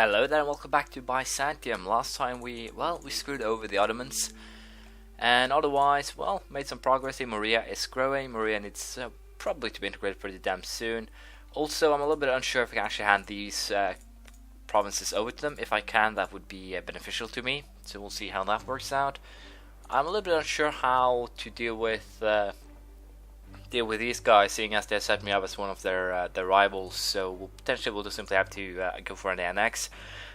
Hello there and welcome back to Byzantium. Last time we screwed over the Ottomans, and otherwise, made some progress here. Morea is growing. Morea needs probably to be integrated pretty damn soon. Also, I'm a little bit unsure if I can actually hand these provinces over to them. If I can, that would be beneficial to me, so we'll see how that works out. I'm a little bit unsure how to deal with these guys, seeing as they set me up as one of their rivals. So potentially we'll just simply have to go for an annex.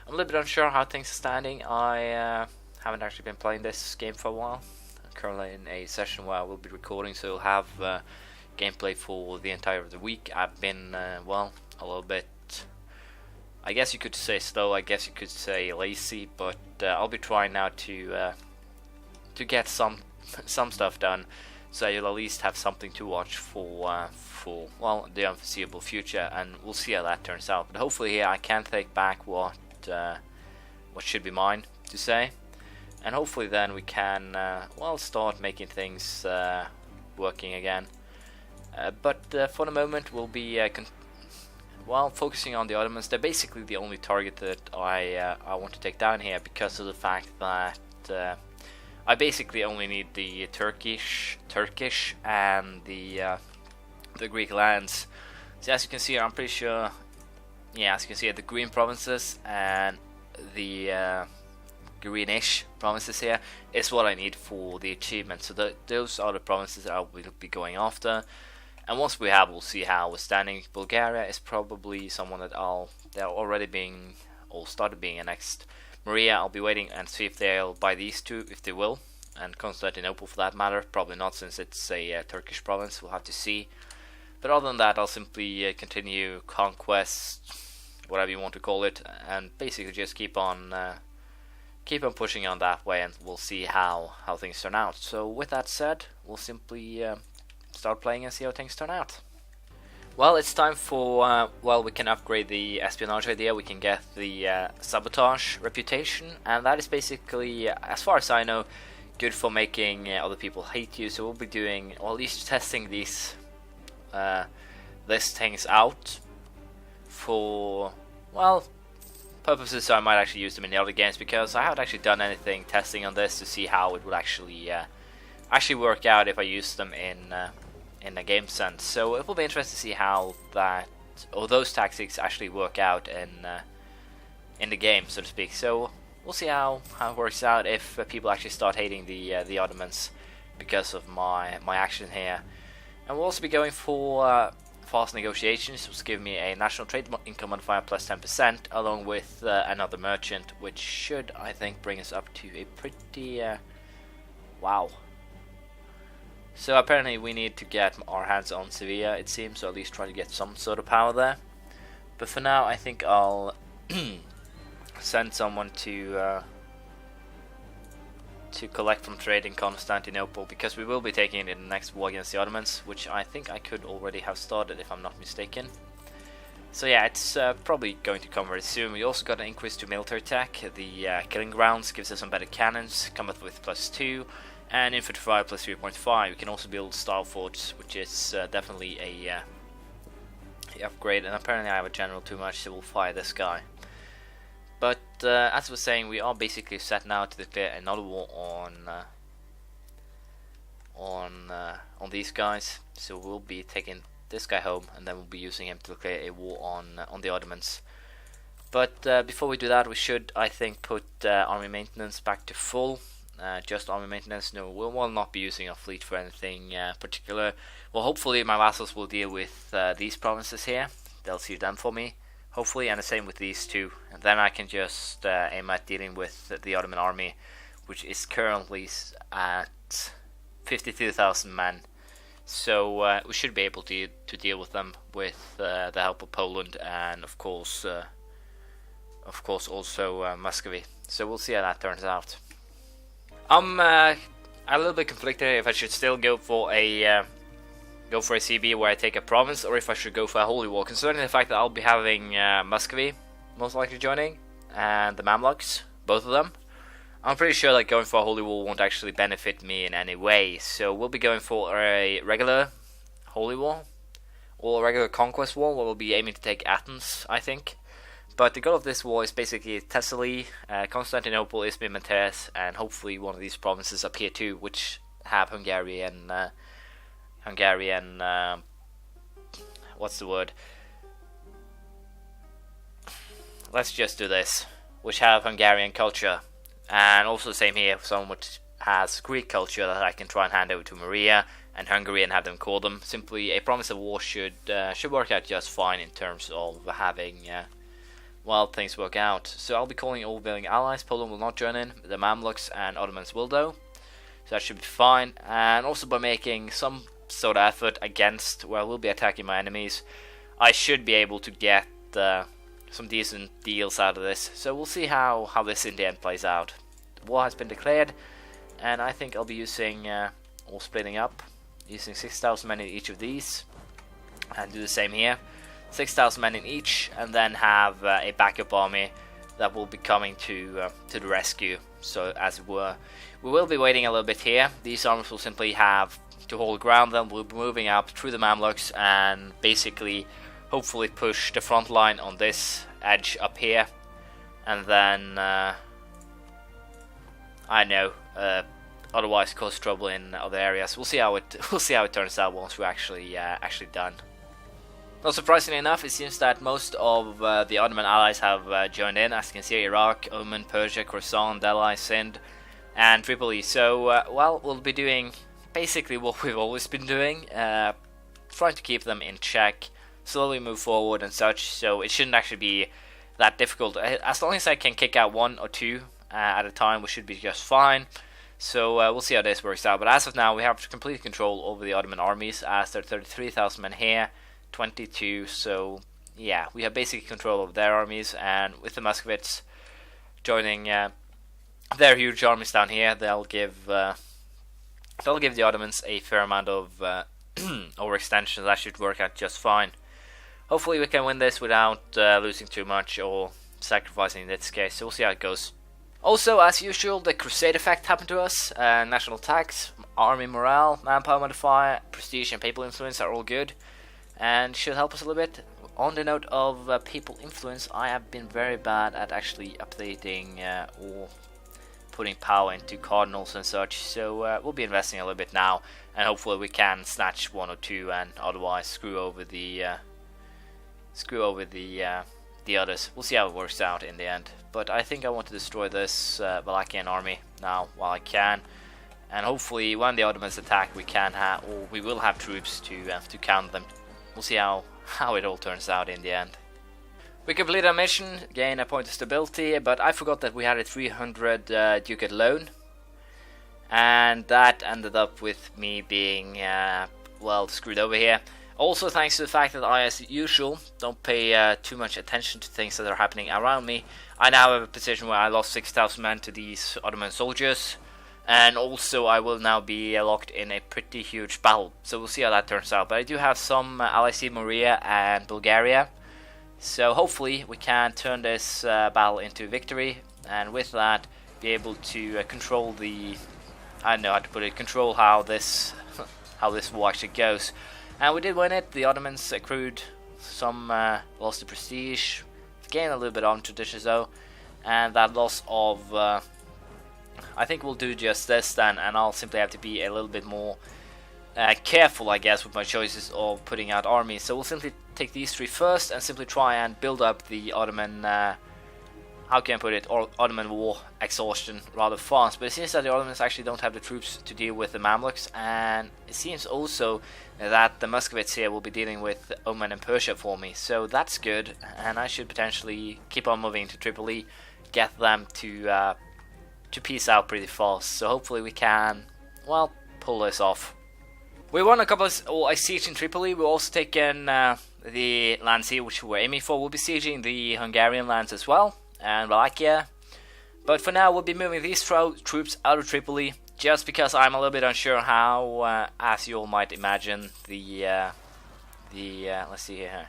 I'm a little bit unsure how things are standing. I haven't actually been playing this game for a while. I'm currently in a session where I will be recording, so we'll have gameplay for the entire of the week. I've been a little bit, I guess you could say slow, I guess you could say lazy, but I'll be trying now to get some stuff done, so you'll at least have something to watch for the unforeseeable future, and we'll see how that turns out. But hopefully here I can take back what should be mine to say, and hopefully then we can start making things working again. But for the moment we'll be focusing on the Ottomans. They're basically the only target that I want to take down here, because of the fact that I basically only need the Turkish, and the Greek lands. So as you can see, I'm pretty sure, as you can see, the green provinces and the greenish provinces here is what I need for the achievement. So those are the provinces that I will be going after. And once we have, we'll see how we're standing. Bulgaria is probably someone that they're already being, or started being annexed. Morea, I'll be waiting and see if they'll buy these two, if they will, and Constantinople for that matter. Probably not, since it's a Turkish province. We'll have to see. But other than that, I'll simply continue conquest, whatever you want to call it, and basically just keep on pushing on that way, and we'll see how things turn out. So with that said, we'll simply start playing and see how things turn out. Well, it's time for, we can upgrade the espionage idea. We can get the sabotage reputation, and that is basically, as far as I know, good for making other people hate you. So we'll be doing, or at least testing these things out for, purposes so I might actually use them in the other games, because I haven't actually done anything testing on this to see how it would actually work out if I use them in a game sense. So it will be interesting to see how those tactics actually work out in the game, so to speak. So we'll see how it works out, if people actually start hating the Ottomans because of my action here. And we'll also be going for fast negotiations, which will give me a national trade income modifier plus 10%, along with another merchant, which should, I think, bring us up to a pretty wow. So apparently we need to get our hands on Sevilla, it seems, or at least try to get some sort of power there. But for now, I think I'll send someone to collect from trade in Constantinople, because we will be taking it in the next war against the Ottomans, which I think I could already have started if I'm not mistaken. So yeah, it's probably going to come very soon. We also got an increase to military tech. The killing grounds gives us some better cannons, combat with +2. And infantry fire plus 3.5. We can also build style forts, which is definitely a upgrade. And apparently I have a general too much, so we'll fire this guy. But as I was saying, we are basically set now to declare another war on these guys. So we'll be taking this guy home, and then we'll be using him to declare a war on the Ottomans. But before we do that, we should, I think, put army maintenance back to full. Just army maintenance. No, we will not be using our fleet for anything particular. Well, hopefully my vassals will deal with these provinces here. They'll see them for me, hopefully, and the same with these two. And then I can just aim at dealing with the Ottoman army, which is currently at 52,000 men. So we should be able to deal with them with the help of Poland, and of course also Muscovy. So we'll see how that turns out. I'm a little bit conflicted if I should still go for a CB where I take a province, or if I should go for a holy war, considering the fact that I'll be having Muscovy most likely joining, and the Mamluks, both of them. I'm pretty sure that going for a holy war won't actually benefit me in any way, so we'll be going for a regular holy war, or a regular conquest war, where we'll be aiming to take Athens, I think. But the goal of this war is basically Thessaly, Constantinople, Izmir, and hopefully one of these provinces up here too, which have Hungarian, what's the word? Let's just do this, which have Hungarian culture, and also the same here, some which has Greek culture that I can try and hand over to Maria and Hungary and have them call them. Simply, a promise of war should work out just fine in terms of having well, things work out. So I'll be calling all willing allies. Poland will not join in. The Mamluks and Ottomans will though, so that should be fine. And also by making some sort of effort against, well, we'll be attacking my enemies, I should be able to get some decent deals out of this. So we'll see how this in the end plays out. The war has been declared, and I think I'll be using or splitting up, using 6,000 men in each of these, and do the same here, 6,000 men in each, and then have a backup army that will be coming to the rescue. So as it were, we will be waiting a little bit here. These armies will simply have to hold ground, then we'll be moving up through the Mamluks and basically hopefully push the front line on this edge up here, and then I know otherwise cause trouble in other areas. We'll see how it turns out once we're actually done. Not surprisingly enough, it seems that most of the Ottoman allies have joined in. As you can see, Iraq, Oman, Persia, Khorasan, Delhi, Sindh, and Tripoli. So, well, we'll be doing basically what we've always been doing, trying to keep them in check, slowly move forward and such. So it shouldn't actually be that difficult. As long as I can kick out one or two at a time, we should be just fine. So we'll see how this works out. But as of now, we have complete control over the Ottoman armies, as there are 33,000 men here, 22. So yeah, we have basic control of their armies, and with the Muscovites joining their huge armies down here, they'll give the Ottomans a fair amount of overextension. That should work out just fine. Hopefully we can win this without losing too much or sacrificing in this case. So we'll see how it goes. Also, as usual, the Crusade effect happened to us. National tax, army morale, manpower modifier, prestige and papal influence are all good, and should help us a little bit. On the note of papal influence, I have been very bad at actually updating or putting power into cardinals and such, so we'll be investing a little bit now, and hopefully we can snatch one or two and otherwise screw over the others. We'll see how it works out in the end. But I think I want to destroy this Wallachian army now while I can, and hopefully when the Ottomans attack, we will have troops to counter them. We'll see how it all turns out in the end. We completed our mission, gain a point of stability, but I forgot that we had a 300 ducat loan, and that ended up with me being well, screwed over here. Also, thanks to the fact that I, as usual, don't pay too much attention to things that are happening around me, I now have a position where I lost 6,000 men to these Ottoman soldiers, and also I will now be locked in a pretty huge battle, so we'll see how that turns out. But I do have some allies in Morea and Bulgaria, so hopefully we can turn this battle into victory, and with that be able to control the, I don't know how to put it, control how this war actually goes. And we did win it. The Ottomans accrued some loss to prestige, gained a little bit on traditions though, and that loss of I think we'll do just this then, and I'll simply have to be a little bit more careful, I guess, with my choices of putting out armies. So we'll simply take these three first and simply try and build up the Ottoman how can I put it, or Ottoman war exhaustion rather fast. But it seems that the Ottomans actually don't have the troops to deal with the Mamluks, and it seems also that the Muscovites here will be dealing with Oman and Persia for me, so that's good, and I should potentially keep on moving to Tripoli, get them to peace out pretty fast. So hopefully we can, well, pull this off. We won a couple of a siege in Tripoli. We've also taken the lands here which we were aiming for. We'll be sieging the Hungarian lands as well, and Wallachia. But for now we'll be moving these troops out of Tripoli, just because I'm a little bit unsure how, as you all might imagine, let's see here.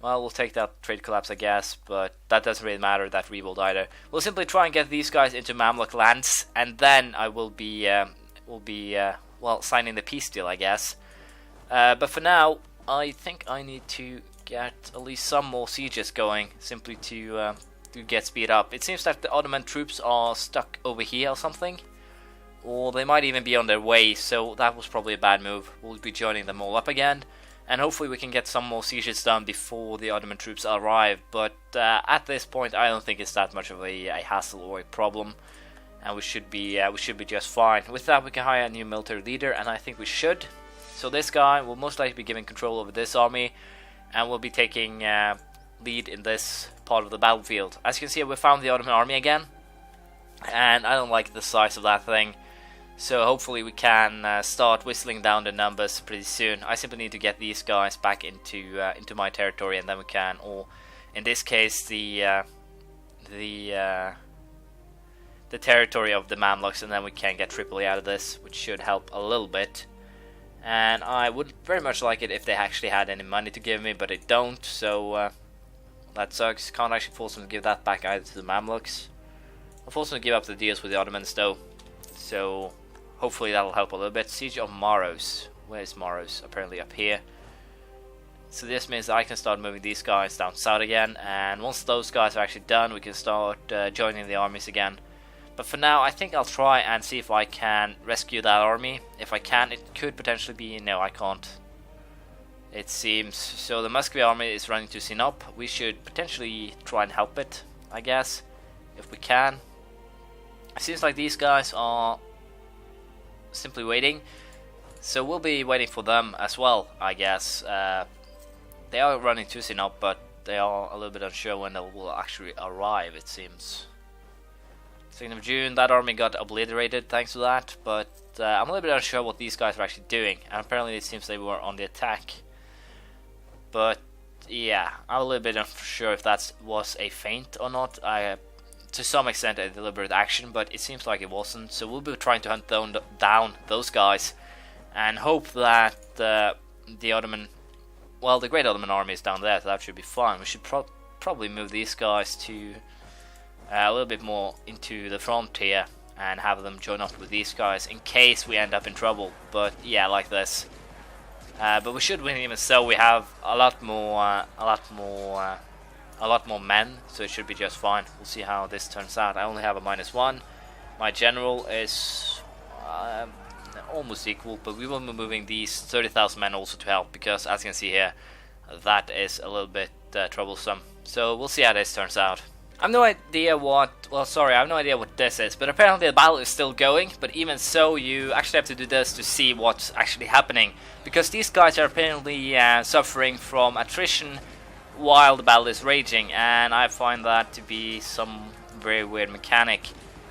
Well, we'll take that trade collapse, I guess, but that doesn't really matter, that rebuild either. We'll simply try and get these guys into Mamluk lands, and then I will be, well, signing the peace deal, I guess. But for now, I think I need to get at least some more sieges going, simply to get speed up. It seems that the Ottoman troops are stuck over here or something, or they might even be on their way, so that was probably a bad move. We'll be joining them all up again, and hopefully we can get some more sieges done before the Ottoman troops arrive, but at this point I don't think it's that much of a hassle or a problem, and we should be just fine. With that, we can hire a new military leader, and I think we should. So this guy will most likely be given control over this army, and will be taking lead in this part of the battlefield. As you can see, we found the Ottoman army again, and I don't like the size of that thing. So hopefully we can start whistling down the numbers pretty soon. I simply need to get these guys back into my territory, and then we can, or in this case, the territory of the Mamluks, and then we can get Tripoli out of this, which should help a little bit. And I would very much like it if they actually had any money to give me, but they don't, so that sucks. Can't actually force them to give that back either to the Mamluks. I'll force them to give up the deals with the Ottomans though, so hopefully that'll help a little bit. Siege of Maros. Where's Maros? Apparently up here. So this means that I can start moving these guys down south again, and once those guys are actually done, we can start joining the armies again. But for now, I think I'll try and see if I can rescue that army. If I can, it could potentially be... No, I can't. It seems. So the Muscovy army is running to Sinop. We should potentially try and help it, I guess, if we can. It seems like these guys are simply waiting. So we'll be waiting for them as well, I guess. They are running to Sinop, but they are a little bit unsure when they will actually arrive, it seems. 2nd of June, that army got obliterated thanks to that, but I'm a little bit unsure what these guys are actually doing, and apparently it seems they were on the attack. But yeah, I'm a little bit unsure if that was a feint or not. To some extent a deliberate action, but it seems like it wasn't, so we'll be trying to hunt down those guys and hope that the Ottoman, well, the Great Ottoman Army is down there, so that should be fine. We should probably move these guys to a little bit more into the front here and have them join up with these guys in case we end up in trouble. But yeah, like this. But we should win even so. We have a lot more men, so it should be just fine. We'll see how this turns out. I only have a -1. My general is almost equal, but we will be moving these 30,000 men also to help, because as you can see here, that is a little bit troublesome. So we'll see how this turns out. I have no idea what, I have no idea what this is, but apparently the battle is still going, but even so, you actually have to do this to see what's actually happening, because these guys are apparently suffering from attrition while the battle is raging, and I find that to be some very weird mechanic.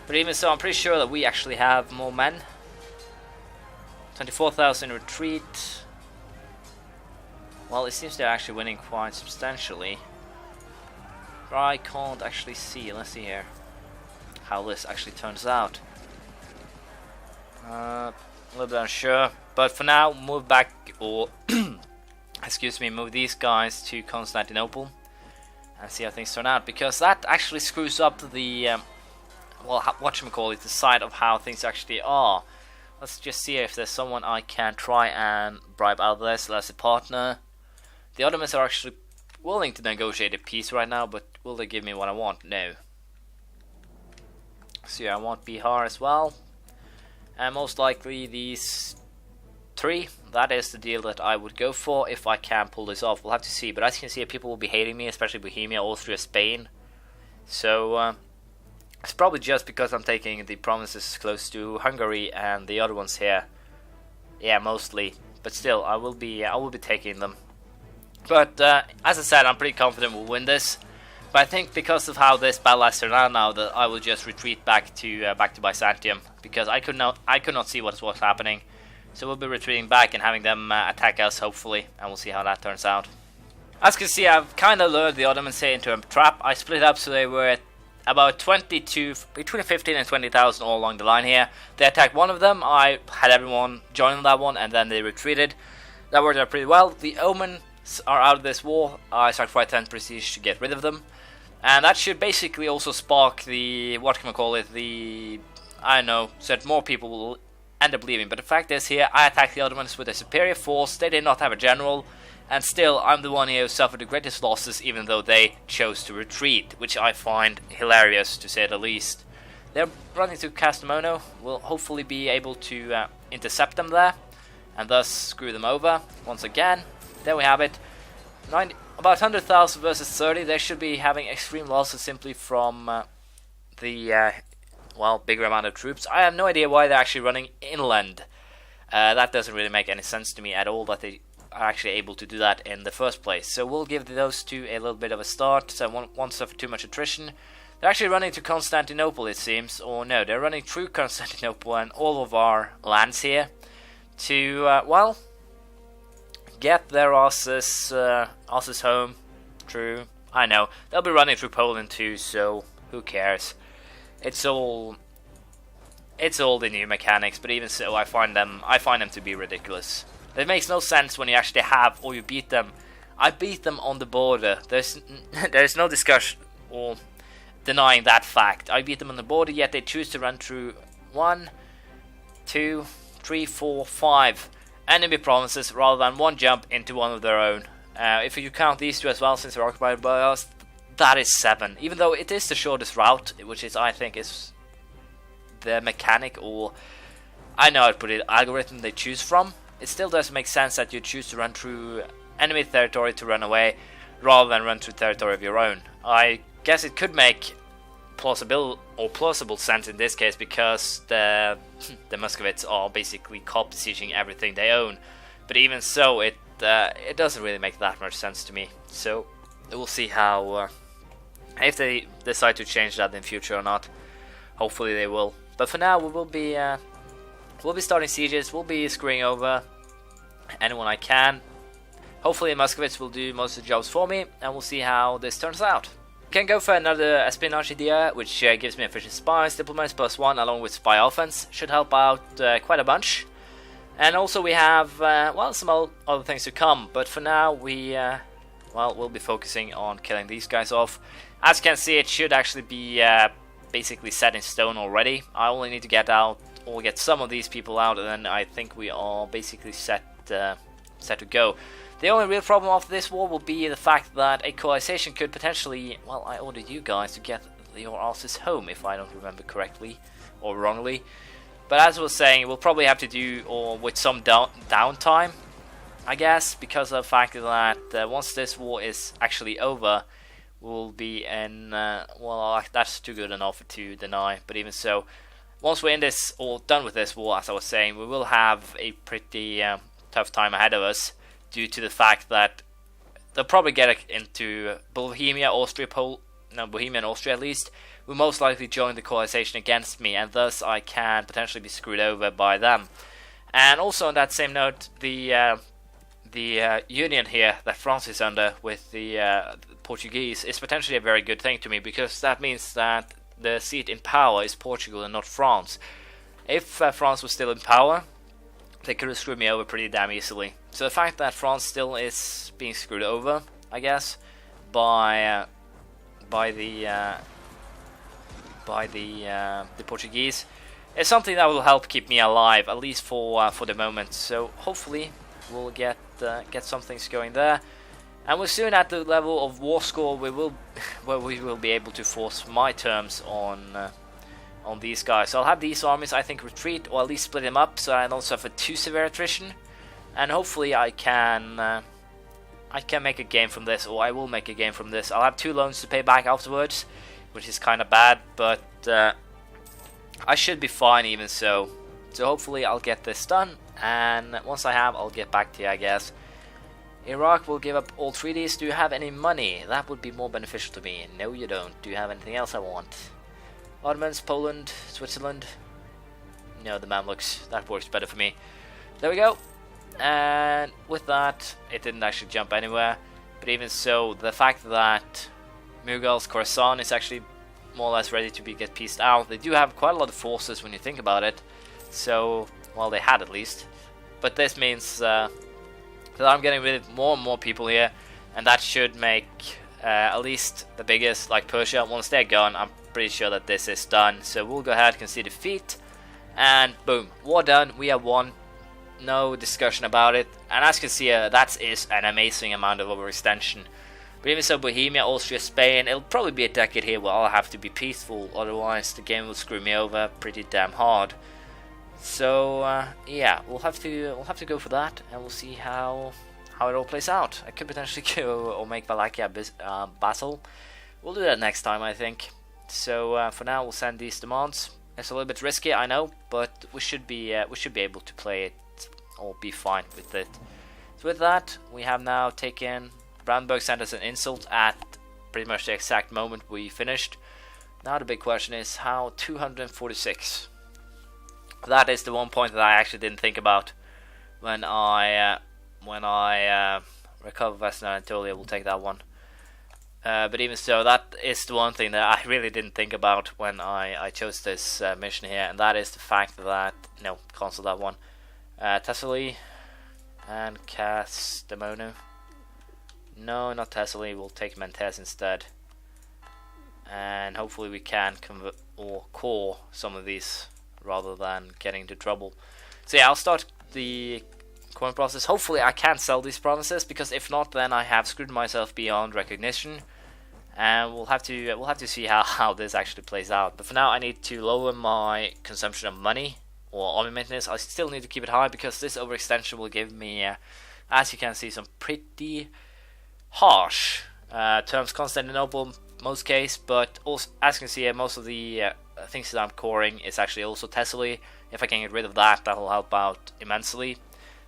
But even so, I'm pretty sure that we actually have more men. 24,000 retreat. Well, it seems they're actually winning quite substantially. I can't actually see. Let's see here how this actually turns out. A little bit unsure, but for now, move back, or excuse me, move these guys to Constantinople and see how things turn out, because that actually screws up the the side of how things actually are. Let's just see if there's someone I can try and bribe out of this as a partner. The Ottomans are actually willing to negotiate a peace right now, but will they give me what I want? No. So yeah, I want Bihar as well, and most likely these 3. That is the deal that I would go for if I can pull this off. We'll have to see, but as you can see, people will be hating me, especially Bohemia, Austria, Spain. So it's probably just because I'm taking the provinces close to Hungary and the other ones here. Yeah, mostly, but still, I will be taking them. But as I said, I'm pretty confident we'll win this. But I think because of how this battle has turned out now, that I will just retreat back to Byzantium, because I could not see what was happening. So we'll be retreating back and having them attack us, hopefully, and we'll see how that turns out. As you can see, I've kind of lured the Ottomans here into a trap. I split up so they were at about between 15 and 20,000 all along the line here. They attacked one of them. I had everyone join that one, and then they retreated. That worked out pretty well. The Ottomans are out of this war. I sacrificed 10 prestige to get rid of them, and that should basically also spark the I don't know, so that more people will end up leaving. But the fact is, here I attacked the Ottomans with a superior force. They did not have a general, And still, I'm the one here who suffered the greatest losses, even though they chose to retreat, which I find hilarious, to say the least. They're running to Castamono. We'll hopefully be able to intercept them there, and thus screw them over once again. There we have it. About 100,000 versus 30. They should be having extreme losses simply from the bigger amount of troops. I have no idea why they're actually running inland. That doesn't really make any sense to me at all, that they are actually able to do that in the first place. So we'll give those two a little bit of a start, so won't suffer too much attrition. They're actually running to Constantinople, it seems, or no, they're running through Constantinople and all of our lands here to, get their asses home. True, I know. They'll be running through Poland too, so who cares? It's all the new mechanics, but even so, I find them to be ridiculous. It makes no sense when you actually have, or you beat them. I beat them on the border. There's no discussion or denying that fact. I beat them on the border, yet they choose to run through 1, 2, 3, 4, 5 enemy provinces rather than one jump into one of their own. If you count these two as well, since they're occupied by us, that is 7. Even though it is the shortest route, which is, I think, is the mechanic, or I know how to put it, algorithm they choose from. It still doesn't make sense that you choose to run through enemy territory to run away rather than run through territory of your own. I guess it could make plausible sense in this case, because the Muscovites are basically cop besieging everything they own. But even so, it doesn't really make that much sense to me. So we'll see how if they decide to change that in future or not. Hopefully they will. But for now, we'll be starting sieges. We'll be screwing over anyone I can. Hopefully the Muscovites will do most of the jobs for me, and we'll see how this turns out. Can go for another espionage idea, which gives me efficient spies, diplomats +1 along with spy offense. Should help out quite a bunch. And also we have some other things to come, but for now we'll be focusing on killing these guys off. As you can see, it should actually be basically set in stone already. I only need to get some of these people out, and then I think we are basically set to go. The only real problem of this war will be the fact that a coalition could potentially, I ordered you guys to get your asses home, if I don't remember correctly or wrongly. But as I was saying, we'll probably have to do with some downtime, I guess, because of the fact that once this war is actually over, we'll be in, that's too good an offer to deny, but even so, once we're in this, or done with this war, as I was saying, we will have a pretty tough time ahead of us, due to the fact that they'll probably get into Bohemia, Bohemia and Austria at least, will most likely join the coalition against me, and thus I can potentially be screwed over by them. And also on that same note, the union here that France is under with the Portuguese is potentially a very good thing to me, because that means that the seat in power is Portugal and not France. If France was still in power, they could have screwed me over pretty damn easily. So the fact that France still is being screwed over, I guess, by the Portuguese, is something that will help keep me alive, at least for the moment. So hopefully we'll get some things going there, and we're soon at the level of war score where we will be able to force my terms on these guys. So I'll have these armies, I think, retreat, or at least split them up, so I don't suffer too severe attrition. And hopefully I can make a game from this, or I will make a game from this. I'll have 2 loans to pay back afterwards, which is kind of bad, but I should be fine even so. So hopefully I'll get this done, and once I have, I'll get back to you, I guess. Iraq will give up all treaties. Do you have any money? That would be more beneficial to me. No, you don't. Do you have anything else I want? Ottomans, Poland, Switzerland. No, the Mamluks. That works better for me. There we go. And with that, it didn't actually jump anywhere. But even so, the fact that Mughals Khorasan is actually more or less ready to get pieced out. They do have quite a lot of forces when you think about it. So, well, they had at least. But this means that I'm getting rid of more and more people here. And that should make at least the biggest, like Persia, once they're gone, I'm pretty sure that this is done. So we'll go ahead, concede defeat, and boom, war done. We have won no discussion about it. And as you can see, that is an amazing amount of overextension. But even so, Bohemia, Austria, Spain, it'll probably be a decade here where I'll have to be peaceful, otherwise the game will screw me over pretty damn hard. So yeah, we'll have to go for that, and we'll see how it all plays out. I could potentially go or make Wallachia Basel. We'll do that next time, I think. So for now, we'll send these demands. It's a little bit risky, I know, but we should be able to play it or be fine with it. So with that, we have now taken Brandenburg, sent us an insult at pretty much the exact moment we finished. Now the big question is how 246. That is the one point that I actually didn't think about when I recover Western Anatolia. We'll take that one. But even so, that is the one thing that I really didn't think about when I chose this mission here, and that is the fact that, no, cancel that one. Thessaly and Kastamonu. No, not Thessaly, we'll take Mentes instead. And hopefully we can convert or core some of these rather than getting into trouble. So yeah, I'll start the coin process. Hopefully I can sell these provinces, because if not, then I have screwed myself beyond recognition, and we'll have to see how this actually plays out. But for now, I need to lower my consumption of money or army maintenance. I still need to keep it high, because this overextension will give me, as you can see, some pretty harsh terms. Constantinople, most case, but also, as you can see, most of the things that I'm coring is actually also Thessaly. If I can get rid of that, that will help out immensely.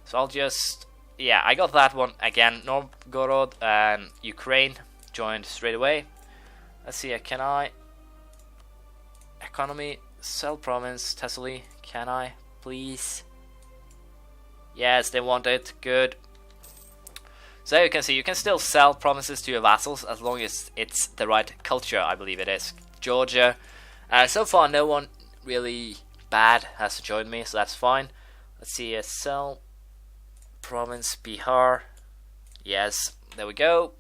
So I'll just, yeah, I got that one again. Novgorod and Ukraine joined straight away. Let's see, can I economy, sell province, Thessaly, can I please? Yes, they want it, good. So you can see, you can still sell provinces to your vassals as long as it's the right culture, I believe it is. Georgia, so far no one really bad has joined me, so that's fine. Let's see, sell province Bihar. Yes, there we go.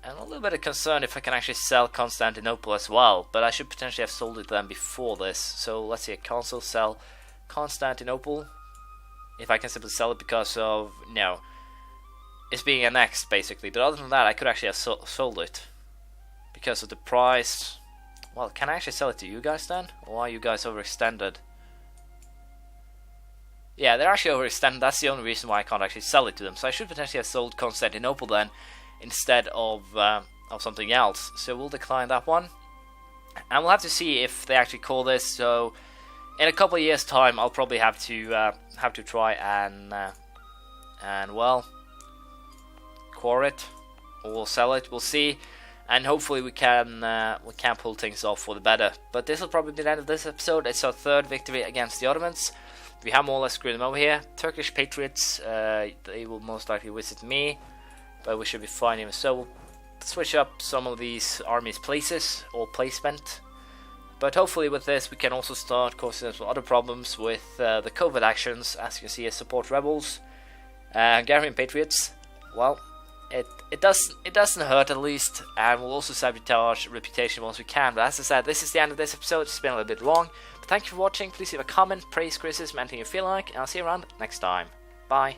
And a little bit of concern if I can actually sell Constantinople as well, but I should potentially have sold it then before this. So let's see, cancel, sell Constantinople. If I can simply sell it because of, no, it's being annexed basically. But other than that, I could actually have sold it because of the price. Well, can I actually sell it to you guys then? Or are you guys overextended? Yeah, they're actually overextended. That's the only reason why I can't actually sell it to them. So I should potentially have sold Constantinople then, instead of something else. So we'll decline that one, and we'll have to see if they actually call this. So in a couple of years' time, I'll probably have to try and well, core it or sell it. We'll see, and hopefully we can pull things off for the better. But this will probably be the end of this episode. It's our third victory against the Ottomans. We have more or less screwed them over here. Turkish patriots, they will most likely visit me, but we should be fine even so. We'll switch up some of these armies' places or placement. But hopefully with this we can also start causing some other problems with the covert actions. As you can see, support rebels, Hungarian patriots. Well, it doesn't hurt at least, and we'll also sabotage reputation once we can. But as I said, this is the end of this episode. It's been a little bit long, but thank you for watching. Please leave a comment, praise, criticism, anything you feel like, and I'll see you around next time. Bye.